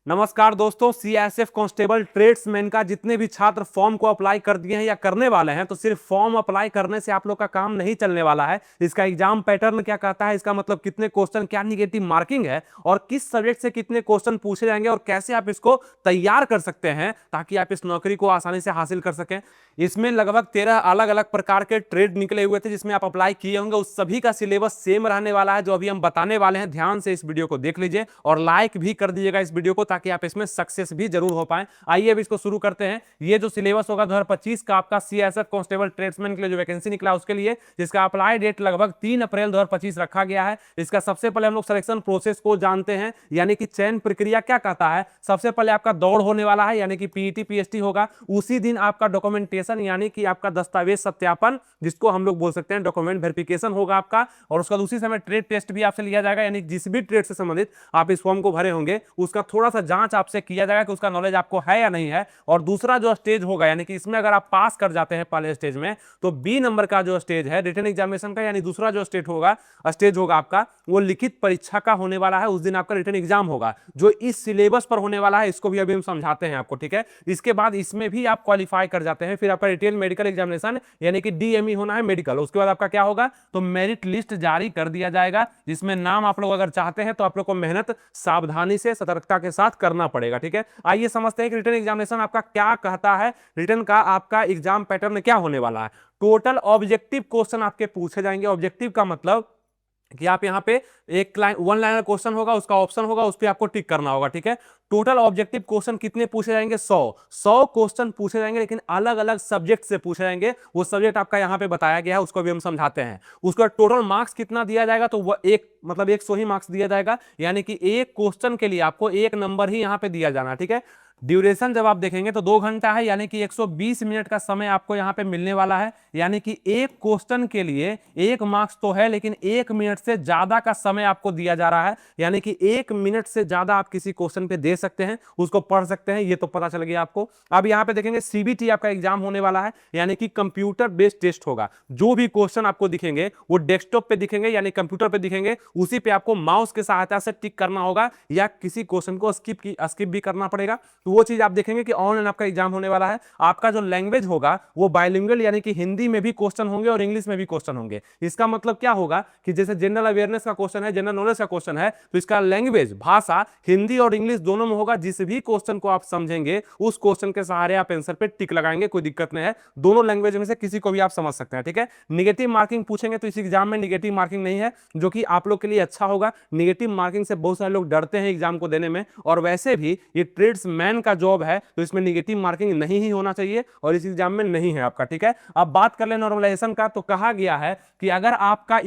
नमस्कार दोस्तों, CSF constable tradesman का जितने भी छात्र फॉर्म को अप्लाई कर दिए हैं या करने वाले हैं, तो सिर्फ फॉर्म अप्लाई करने से आप लोग का काम नहीं चलने वाला है। इसका एग्जाम पैटर्न क्या कहता है, इसका मतलब कितने क्वेश्चन, क्या निगेटिव मार्किंग है और किस सब्जेक्ट से कितने क्वेश्चन पूछे जाएंगे और कैसे आप इसको तैयार कर सकते हैं ताकि आप इस नौकरी को आसानी से हासिल कर सकें। इसमें लगभग 13 अलग अलग प्रकार के ट्रेड निकले हुए थे जिसमें आप अप्लाई किए होंगे। उस सभी का सिलेबस सेम रहने वाला है जो अभी हम बताने वाले हैं। ध्यान से इस वीडियो को देख लीजिए और लाइक भी कर दीजिएगा इस वीडियो को ताकि आप इसमें सक्सेस भी जरूर हो पाए। आइए अब इसको शुरू करते हैं। ये जो सिलेबस होगा 2025 का आपका सीएसएफ कांस्टेबल ट्रेड्समैन के लिए जो वैकेंसी निकला उसके लिए, जिसका अप्लाई डेट लगभग 3 अप्रैल 2025 रखा गया है। इसका सबसे पहले हम लोग सिलेक्शन प्रोसेस को जानते हैं, यानी कि चयन प्रक्रिया क्या कहता है। सबसे पहले आपका दौड़ होने वाला है, यानी कि पीईटी पीएसटी होगा। उसी दिन आपका डॉक्यूमेंटेशन यानी कि आपका दस्तावेज सत्यापन, जिसको हम लोग बोल सकते हैं डॉक्यूमेंट वेरिफिकेशन होगा आपका। और उसका उसी समय ट्रेड टेस्ट भी आपसे लिया जाएगा, यानी जिस भी ट्रेड से संबंधित आप इस फॉर्म को भरे होंगे उसका थोड़ा सा जांच आपसे किया जाएगा कि उसका नॉलेज आपको है या नहीं है। और दूसरा जो स्टेज होगा, यानी कि इसमें अगर आप पास कर जाते हैं पहले स्टेज में, तो बी नंबर का जो स्टेज है रिटन एग्जामिनेशन का, यानी दूसरा जो स्टेज होगा आपका, वो लिखित परीक्षा का होने वाला है। उस दिन आपका रिटन एग्जाम होगा जो इस सिलेबस पर होने वाला है। इसको भी अभी हम समझाते हैं आपको, ठीक है। इसके बाद इसमें भी आप क्वालिफाई कर जाते हैं, फिर आपका रिटेन मेडिकल एग्जामिनेशन यानी कि डीएमई होना है मेडिकल। उसके बाद आपका क्या होगा, तो मेरिट लिस्ट जारी कर दिया जाएगा, जिसमें नाम आप लोग अगर चाहते हैं तो आप लोग को मेहनत सावधानी से सतर्कता के साथ करना पड़ेगा, ठीक है। आइए समझते हैं कि रिटन एग्जामिनेशन आपका क्या कहता है। रिटन का आपका एग्जाम पैटर्न क्या होने वाला है। टोटल ऑब्जेक्टिव क्वेश्चन आपके पूछे जाएंगे। ऑब्जेक्टिव का मतलब कि आप यहां पे एक लाइन, वन लाइनर क्वेश्चन होगा, उसका ऑप्शन होगा, उस पर आपको टिक करना होगा, ठीक है। टोटल ऑब्जेक्टिव क्वेश्चन कितने पूछे जाएंगे, 100 क्वेश्चन पूछे जाएंगे, लेकिन अलग अलग सब्जेक्ट से पूछे जाएंगे। वो सब्जेक्ट आपका यहां पे बताया गया है, उसको भी हम समझाते हैं। उसका टोटल मार्क्स कितना दिया जाएगा, तो वो एक मतलब 100 ही मार्क्स दिया जाएगा, यानी कि एक क्वेश्चन के लिए आपको एक नंबर ही यहां पे दिया जाना, ठीक है। ड्यूरेशन जब आप देखेंगे तो 2 घंटा है, यानी कि 120 मिनट का समय आपको यहां पे मिलने वाला है। यानी कि एक क्वेश्चन के लिए 1 मार्क्स तो है, लेकिन 1 मिनट से ज्यादा का समय आपको दिया जा रहा है। यानी कि 1 मिनट से ज्यादा आप किसी क्वेश्चन पे दे सकते हैं, उसको पढ़ सकते हैं, ये तो पता चल गया आपको। अब यहां पे देखेंगे सीबीटी आपका एग्जाम होने वाला है, यानी कि कंप्यूटर बेस्ड टेस्ट होगा। जो भी क्वेश्चन आपको दिखेंगे वो डेस्कटॉप पे दिखेंगे, यानी कंप्यूटर पे दिखेंगे। उसी पे आपको माउस की सहायता से टिक करना होगा या किसी क्वेश्चन को स्किप भी करना पड़ेगा। वो चीज आप देखेंगे कि ऑनलाइन आपका एग्जाम होने वाला है। आपका जो लैंग्वेज होगा वो बाइलिंगुअल, यानी कि हिंदी में भी क्वेश्चन होंगे और इंग्लिश में भी क्वेश्चन होंगे। इसका मतलब क्या होगा कि जैसे जनरल अवेयरनेस का क्वेश्चन है, जनरल नॉलेज का क्वेश्चन है, तो इसका लैंग्वेज भाषा हिंदी और इंग्लिश दोनों में होगा। जिस भी क्वेश्चन को आप समझेंगे उस क्वेश्चन के सहारे आप आंसर पे टिक लगाएंगे, कोई दिक्कत नहीं है। दोनों लैंग्वेज में से किसी को भी आप समझ सकते हैं, ठीक है। निगेटिव मार्किंग पूछेंगे तो इस एग्जाम में निगेटिव मार्किंग नहीं है, जो कि आप लोग के लिए अच्छा होगा। निगेटिव मार्किंग से बहुत सारे लोग डरते हैं एग्जाम को देने में, और वैसे भी ये ट्रेड्समैन का जॉब है तो इसमें निगेटिव मार्किंग नहीं ही होना चाहिए और इस एग्जाम में नहीं है आपका, ठीक है। अब बात कर ले नॉर्मलाइजेशन का, तो कहा गया है कि अगर आपका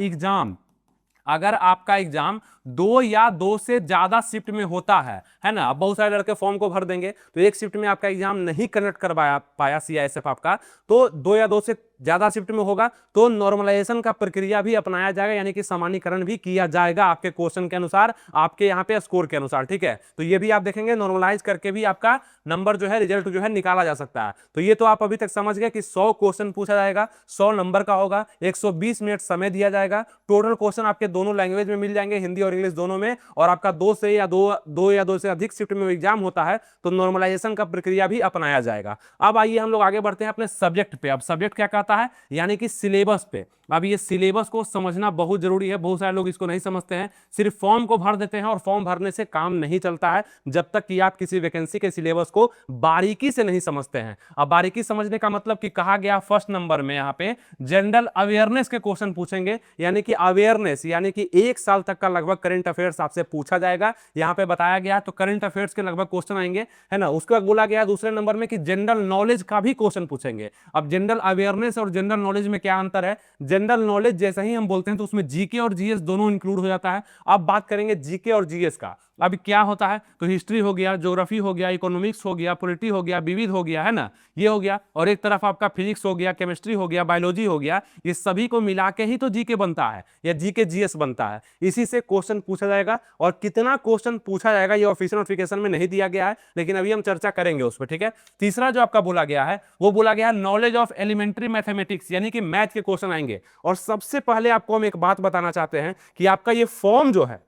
एग्जाम 2 या 2 से ज्यादा शिफ्ट में होता है ना। अब बहुत सारे लड़के फॉर्म को भर देंगे तो एक शिफ्ट में आपका एग्जाम नहीं कंडक्ट कर पाया सीआईएसएफ आपका, तो 2 या 2 से ज्यादा शिफ्ट में होगा तो नॉर्मलाइजेशन का प्रक्रिया भी अपनाया जाएगा, यानी कि सामान्यीकरण भी किया जाएगा आपके क्वेश्चन के अनुसार, आपके यहाँ पे स्कोर के अनुसार, ठीक है। तो ये भी आप देखेंगे, नॉर्मलाइज करके भी आपका नंबर जो है, रिजल्ट जो है निकाला जा सकता है। तो ये तो आप अभी तक समझ गए कि 100 क्वेश्चन पूछा जाएगा, 100 नंबर का होगा, 120 मिनट समय दिया जाएगा। टोटल क्वेश्चन आपके दोनों लैंग्वेज में मिल जाएंगे, हिंदी और इंग्लिश दोनों में। और आपका 2 से अधिक शिफ्ट में एग्जाम होता है तो नॉर्मलाइजेशन का प्रक्रिया भी अपनाया जाएगा। अब आइए हम लोग आगे बढ़ते हैं अपने सब्जेक्ट पे। अब सब्जेक्ट क्या कहता है, यानी कि सिलेबस पे। अब ये सिलेबस को समझना बहुत जरूरी है। बहुत सारे लोग इसको नहीं समझते हैं, सिर्फ फॉर्म को भर देते हैं और फॉर्म भरने से काम नहीं चलता है जब तक कि आप किसी वैकेंसी के सिलेबस को बारीकी से नहीं समझते हैं। अब बारीकी समझने का मतलब कि कहा गया फर्स्ट नंबर में यहाँ पे जनरल अवेयरनेस के क्वेश्चन पूछेंगे, यानी कि अवेयरनेस, यानी कि 1 साल तक का लगभग करंट अफेयर्स आपसे पूछा जाएगा। यहाँ पे बताया गया तो करंट अफेयर्स के लगभग क्वेश्चन आएंगे, है ना। उसके बाद बोला गया दूसरे नंबर में कि जनरल नॉलेज का भी क्वेश्चन पूछेंगे। अब जनरल अवेयरनेस और जनरल नॉलेज में क्या अंतर है। जनरल नॉलेज जैसा ही हम बोलते हैं तो उसमें जीके और जीएस दोनों इंक्लूड हो जाता है। अब बात करेंगे जीके और जीएस का। अब क्या होता है, तो हिस्ट्री हो गया, ज्योग्राफी हो गया, इकोनॉमिक्स हो गया, पॉलिटी हो गया, विविध हो गया, है ना, ये हो गया। और एक तरफ आपका फिजिक्स हो गया, केमिस्ट्री हो गया, बायोलॉजी हो गया। ये सभी को मिला के ही तो जीके बनता है या जीके जीएस बनता है। इसी से क्वेश्चन पूछा जाएगा, और कितना क्वेश्चन पूछा जाएगा ये ऑफिशियल नोटिफिकेशन में नहीं दिया गया है, लेकिन अभी हम चर्चा करेंगे उस पर, ठीक है। तीसरा जो आपका बोला गया है वो बोला गया है नॉलेज ऑफ एलिमेंट्री मैथमेटिक्स, यानी कि मैथ के क्वेश्चन आएंगे। और सबसे पहले आपको हम एक बात बताना चाहते हैं कि आपका ये फॉर्म जो है,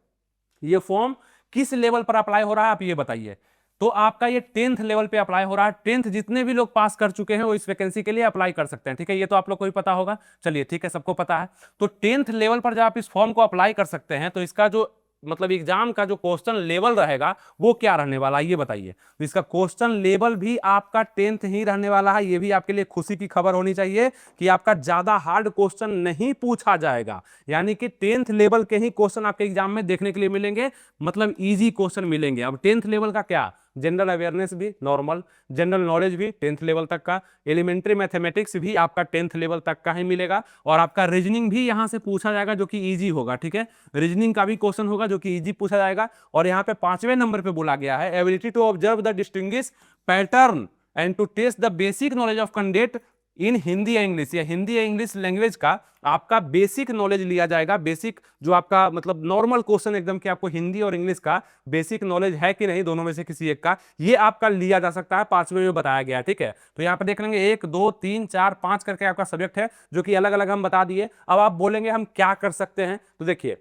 ये फॉर्म किस लेवल पर अप्लाई हो रहा है, आप ये बताइए। तो आपका ये 10th लेवल पे अप्लाई हो रहा है। 10th जितने भी लोग पास कर चुके हैं वो इस वैकेंसी के लिए अप्लाई कर सकते हैं, ठीक है। ये तो आप लोग को भी पता होगा, चलिए ठीक है, सबको पता है। तो 10th लेवल पर जब आप इस फॉर्म को अप्लाई कर सकते हैं तो इसका जो मतलब एग्जाम का जो क्वेश्चन लेवल रहेगा वो क्या रहने वाला है ये बताइए। तो इसका क्वेश्चन लेवल भी आपका 10th ही रहने वाला है। ये भी आपके लिए खुशी की खबर होनी चाहिए कि आपका ज्यादा हार्ड क्वेश्चन नहीं पूछा जाएगा, यानी कि 10th लेवल के ही क्वेश्चन आपके एग्जाम में देखने के लिए मिलेंगे, मतलब इजी क्वेश्चन मिलेंगे। अब 10th लेवल का क्या, जनरल अवेयरनेस भी नॉर्मल, जनरल नॉलेज भी 10th लेवल तक का, एलिमेंट्री मैथमेटिक्स भी आपका 10th लेवल तक का ही मिलेगा, और आपका रीजनिंग भी यहां से पूछा जाएगा जो कि इजी होगा, ठीक है। रीजनिंग का भी क्वेश्चन होगा जो कि इजी पूछा जाएगा। और यहाँ पे 5वें नंबर पे बोला गया है ability to observe the distinguish pattern and to test the basic knowledge of candidate in Hindi या इंग्लिश, या हिंदी या इंग्लिश लैंग्वेज का आपका बेसिक नॉलेज लिया जाएगा। बेसिक जो आपका मतलब नॉर्मल क्वेश्चन एकदम कि आपको हिंदी और इंग्लिश का बेसिक नॉलेज है कि नहीं, दोनों में से किसी एक का, ये आपका लिया जा सकता है। 5वें में बताया गया, ठीक है। तो यहाँ पे देख लेंगे 1 2 3 4 5 करके आपका सब्जेक्ट है जो कि अलग अलग हम बता दिए। अब आप बोलेंगे हम क्या कर सकते हैं, तो देखिए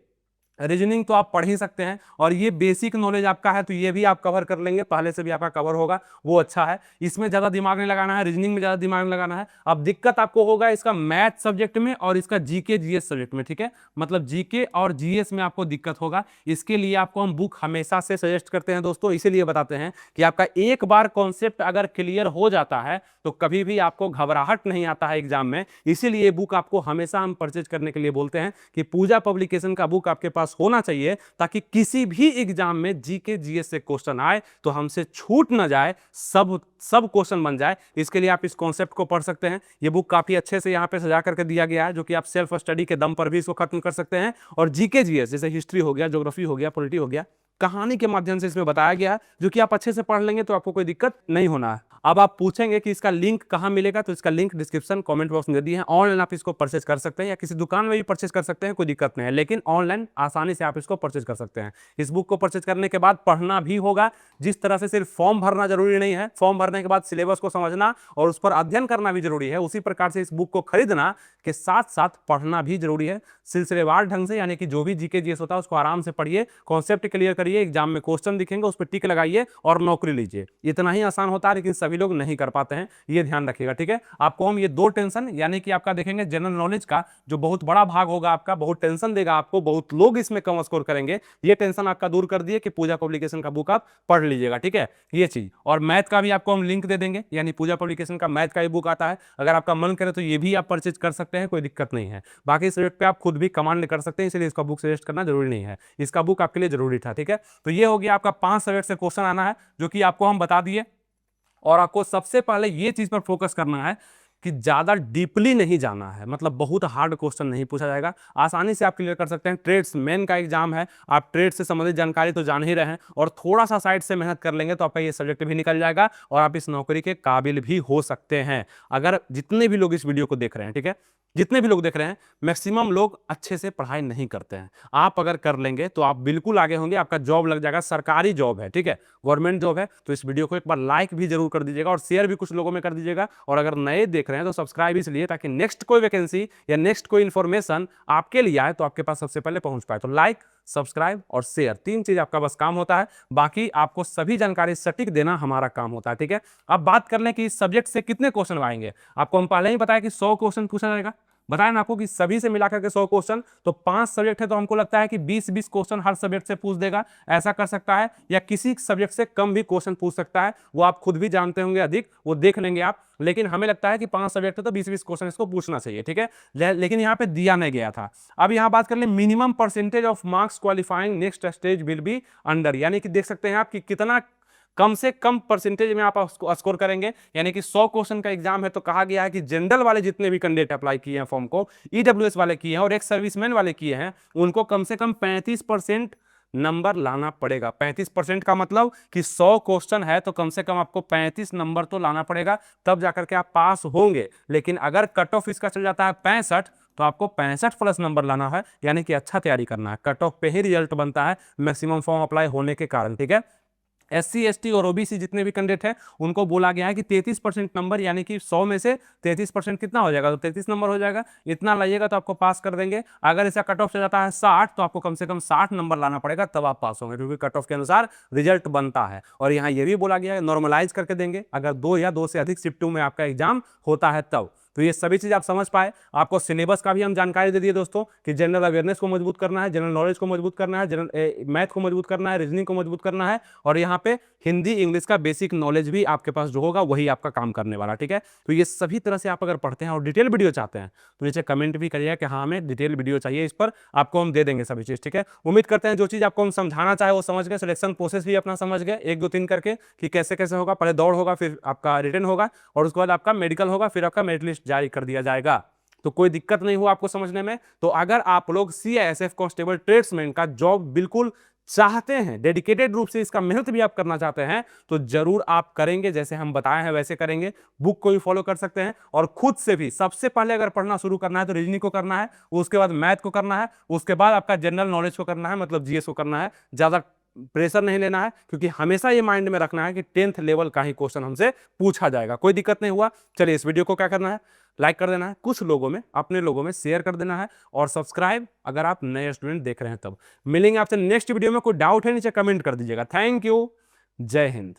रीजनिंग तो आप पढ़ ही सकते हैं, और ये बेसिक नॉलेज आपका है तो ये भी आप कवर कर लेंगे, पहले से भी आपका कवर होगा, वो अच्छा है। इसमें ज्यादा दिमाग नहीं लगाना है, रीजनिंग में ज्यादा दिमाग नहीं लगाना है। अब दिक्कत आपको होगा इसका मैथ सब्जेक्ट में और इसका जीके जीएस सब्जेक्ट में, ठीक है। मतलब जीके और जीएस में आपको दिक्कत होगा। इसके लिए आपको हम बुक हमेशा से सजेस्ट करते हैं दोस्तों, इसीलिए बताते हैं कि आपका एक बार कॉन्सेप्ट अगर क्लियर हो जाता है तो कभी भी आपको घबराहट नहीं आता है एग्जाम में। इसीलिए बुक आपको हमेशा हम परचेज करने के लिए बोलते हैं कि पूजा पब्लिकेशन का बुक आपके पास होना चाहिए, ताकि किसी भी एग्जाम में जीके जीएस से क्वेश्चन आए तो हमसे छूट ना जाए, सब क्वेश्चन बन जाए। इसके लिए आप इस कॉन्सेप्ट को पढ़ सकते हैं। ये बुक काफी अच्छे से यहाँ पे सजा करके दिया गया है, जो कि आप सेल्फ स्टडी के दम पर भी इसको खत्म कर सकते हैं। और जीके जीएस जैसे हिस्ट्री हो गया, ज्योग्राफी हो गया, पॉलिटी हो गया, कहानी के माध्यम से इसमें बताया गया है, जो कि आप अच्छे से पढ़ लेंगे तो आपको कोई दिक्कत नहीं होना है। अब आप पूछेंगे कि इसका लिंक कहां मिलेगा, तो इसका लिंक डिस्क्रिप्शन कमेंट बॉक्स में दे दिए हैं। ऑनलाइन आप इसको परचेज कर सकते हैं या किसी दुकान में भी परचेज कर सकते हैं, कोई दिक्कत नहीं है, लेकिन ऑनलाइन आसानी से आप इसको परचेज कर सकते हैं। इस बुक को परचेज करने के बाद पढ़ना भी होगा। जिस तरह से सिर्फ फॉर्म भरना जरूरी नहीं है, फॉर्म भरने के बाद सिलेबस को समझना और उस पर अध्ययन करना भी जरूरी है, उसी प्रकार से इस बुक को खरीदना के साथ साथ पढ़ना भी जरूरी है, सिलसिलेवार ढंग से। यानी कि जो भी जीके जीएस होता है उसको आराम से पढ़िए, कॉन्सेप्ट क्लियर करिए, एग्जाम में क्वेश्चन दिखेंगे उस पर टिक लगाइए और नौकरी लीजिए। इतना ही आसान होता है, लेकिन सभी लोग नहीं कर पाते हैं, ये ध्यान रखिएगा, ठीक है। आपको हम ये 2 टेंशन, यानी कि आपका देखेंगे जनरल नॉलेज का जो बहुत बड़ा भाग होगा आपका, बहुत टेंशन देगा आपको, बहुत लोग इसमें कम स्कोर करेंगे, ये टेंशन आपका दूर कर दिए कि पूजा पब्लिकेशन का बुक आप पढ़ लीजिएगा, ठीक है, ये चीज। और मैथ का भी आपको हम लिंक दे देंगे, यानी पूजा पब्लिकेशन का मैथ का ही बुक आता है, अगर आपका मन करे तो ये भी आप परचेज कर सकते हैं, कोई दिक्कत नहीं है। बाकी सब्जेक्ट पे आप खुद भी कमांड कर सकते हैं, इसलिए इसका बुक सजेस्ट करना जरूरी नहीं है, इसका बुक आपके लिए जरूरी था, ठीक है। तो ये हो गया आपका 5 सब्जेक्ट से क्वेश्चन आना है, जो कि आपको हम बता दिए। और आपको सबसे पहले ये चीज पर फोकस करना है कि ज्यादा डीपली नहीं जाना है, मतलब बहुत हार्ड क्वेश्चन नहीं पूछा जाएगा, आसानी से आप क्लियर कर सकते हैं। ट्रेड्समैन का एग्जाम है, आप ट्रेड से संबंधित जानकारी तो जान ही रहे हैं, और थोड़ा सा साइड से मेहनत कर लेंगे तो आपका ये सब्जेक्ट भी निकल जाएगा और आप इस नौकरी के काबिल भी हो सकते हैं। अगर जितने भी लोग इस वीडियो को देख रहे हैं, ठीक है, जितने भी लोग देख रहे हैं, मैक्सिमम लोग अच्छे से पढ़ाई नहीं करते हैं। आप अगर कर लेंगे तो आप बिल्कुल आगे होंगे, आपका जॉब लग जाएगा, सरकारी जॉब है, ठीक है, गवर्नमेंट जॉब है। तो इस वीडियो को एक बार लाइक भी जरूर कर दीजिएगा और शेयर भी कुछ लोगों में कर दीजिएगा। और अगर नए देख रहे हैं तो सब्सक्राइब इसलिए ताकि नेक्स्ट कोई वैकेंसी या नेक्स्ट कोई इंफॉर्मेशन आपके लिए आए तो आपके पास सबसे पहले पहुंच पाए। तो लाइक, सब्सक्राइब और शेयर, 3 चीज आपका बस काम होता है, बाकी आपको सभी जानकारी सटीक देना हमारा काम होता है, ठीक है। अब बात कर लें कि इस सब्जेक्ट से कितने क्वेश्चन आएंगे। आपको हम पहले ही बताया कि 100 क्वेश्चन पूछा जाएगा, बताया ना आपको कि सभी से मिलाकर के 100 क्वेश्चन, तो 5 सब्जेक्ट है तो हमको लगता है कि 20-20 क्वेश्चन हर सब्जेक्ट से पूछ देगा, ऐसा कर सकता है, या किसी सब्जेक्ट से कम भी क्वेश्चन पूछ सकता है, वो आप खुद भी जानते होंगे, अधिक वो देख लेंगे आप, लेकिन हमें लगता है कि 5 सब्जेक्ट है तो 20-20 क्वेश्चन इसको पूछना चाहिए, ठीक है। लेकिन यहाँ पे दिया नहीं गया था। अब यहाँ बात कर ले minimum percentage of marks qualifying next stage will be under, यानी कि देख सकते हैं आप कि कितना कम से कम परसेंटेज में आप स्कोर करेंगे। यानी कि 100 क्वेश्चन का एग्जाम है तो कहा गया है कि जनरल वाले जितने भी कैंडिडेट अप्लाई किए हैं फॉर्म को, ईडब्ल्यूएस वाले किए हैं और एक्स सर्विसमैन वाले किए हैं, उनको कम से कम 35% नंबर लाना पड़ेगा। 35% का मतलब कि 100 क्वेश्चन है तो कम से कम आपको 35 नंबर तो लाना पड़ेगा, तब जाकर के आप पास होंगे। लेकिन अगर कट ऑफ इसका चल जाता है 65 तो आपको 65 प्लस नंबर लाना है, यानी कि अच्छा तैयारी करना है। कट ऑफ पे ही रिजल्ट बनता है मैक्सिमम फॉर्म अप्लाई होने के कारण, ठीक है। SC ST और OBC जितने भी कैंडिडेट हैं उनको बोला गया है कि 33% नंबर, यानी कि 100 में से 33% कितना हो जाएगा, तो 33 नंबर हो जाएगा, इतना लाइएगा तो आपको पास कर देंगे। अगर इसका कट ऑफ चल जाता है 60 तो आपको कम से कम 60 नंबर लाना पड़ेगा, तब आप पास होंगे, क्योंकि कट ऑफ के अनुसार रिजल्ट बनता है। और यहाँ ये भी बोला गया है नॉर्मलाइज करके देंगे अगर 2 या 2 से अधिक शिफ्टों में आपका एग्जाम होता है तब। तो ये सभी चीज आप समझ पाए। आपको सिलेबस का भी हम जानकारी दे दिए दोस्तों कि जनरल अवेयरनेस को मजबूत करना है, जनरल नॉलेज को मजबूत करना है, जनरल मैथ को मजबूत करना है, रीजनिंग को मजबूत करना है, और यहाँ पे हिंदी इंग्लिश का बेसिक नॉलेज भी आपके पास जो होगा वही आपका काम करने वाला। ठीक है, तो ये सभी तरह से आप अगर पढ़ते हैं और डिटेल वीडियो चाहते हैं तो नीचे कमेंट भी करिएगा कि हाँ हमें डिटेल वीडियो चाहिए, इस पर आपको हम दे देंगे सभी चीज। ठीक है, उम्मीद करते हैं जो चीज आपको हम समझाना चाहे वो समझ गए, सिलेक्शन प्रोसेस भी अपना समझ गए 1 2 3 करके कि कैसे कैसे होगा। पहले दौड़ होगा, फिर आपका रिटर्न होगा, और उसके बाद आपका मेडिकल होगा, फिर आपका मेरिट लिस्ट जारी कर दिया जाएगा। तो कोई दिक्कत नहीं हो आपको समझने में। तो अगर आप लोग CISF कांस्टेबल ट्रेड्समैन का जॉब बिल्कुल चाहते हैं, डेडिकेटेड रूप से इसका मेहनत भी आप करना चाहते हैं, तो जरूर आप करेंगे, जैसे हम बताए हैं वैसे करेंगे। बुक को भी फॉलो कर सकते हैं, और खुद से भी सबसे पहले अगर पढ़ना शुरू करना है तो रीजनिंग को करना है, उसके बाद मैथ को करना है, उसके बाद आपका जनरल नॉलेज को करना है, मतलब GS को करना है। ज्यादा प्रेशर नहीं लेना है, क्योंकि हमेशा ये माइंड में रखना है कि 10th लेवल का ही क्वेश्चन हमसे पूछा जाएगा। कोई दिक्कत नहीं हुआ, चलिए इस वीडियो को क्या करना है, लाइक कर देना है, कुछ लोगों में, अपने लोगों में शेयर कर देना है, और सब्सक्राइब अगर आप नए स्टूडेंट देख रहे हैं तब। मिलेंगे आपसे नेक्स्ट वीडियो में। कोई डाउट है नीचे कमेंट कर दीजिएगा। थैंक यू, जय हिंद।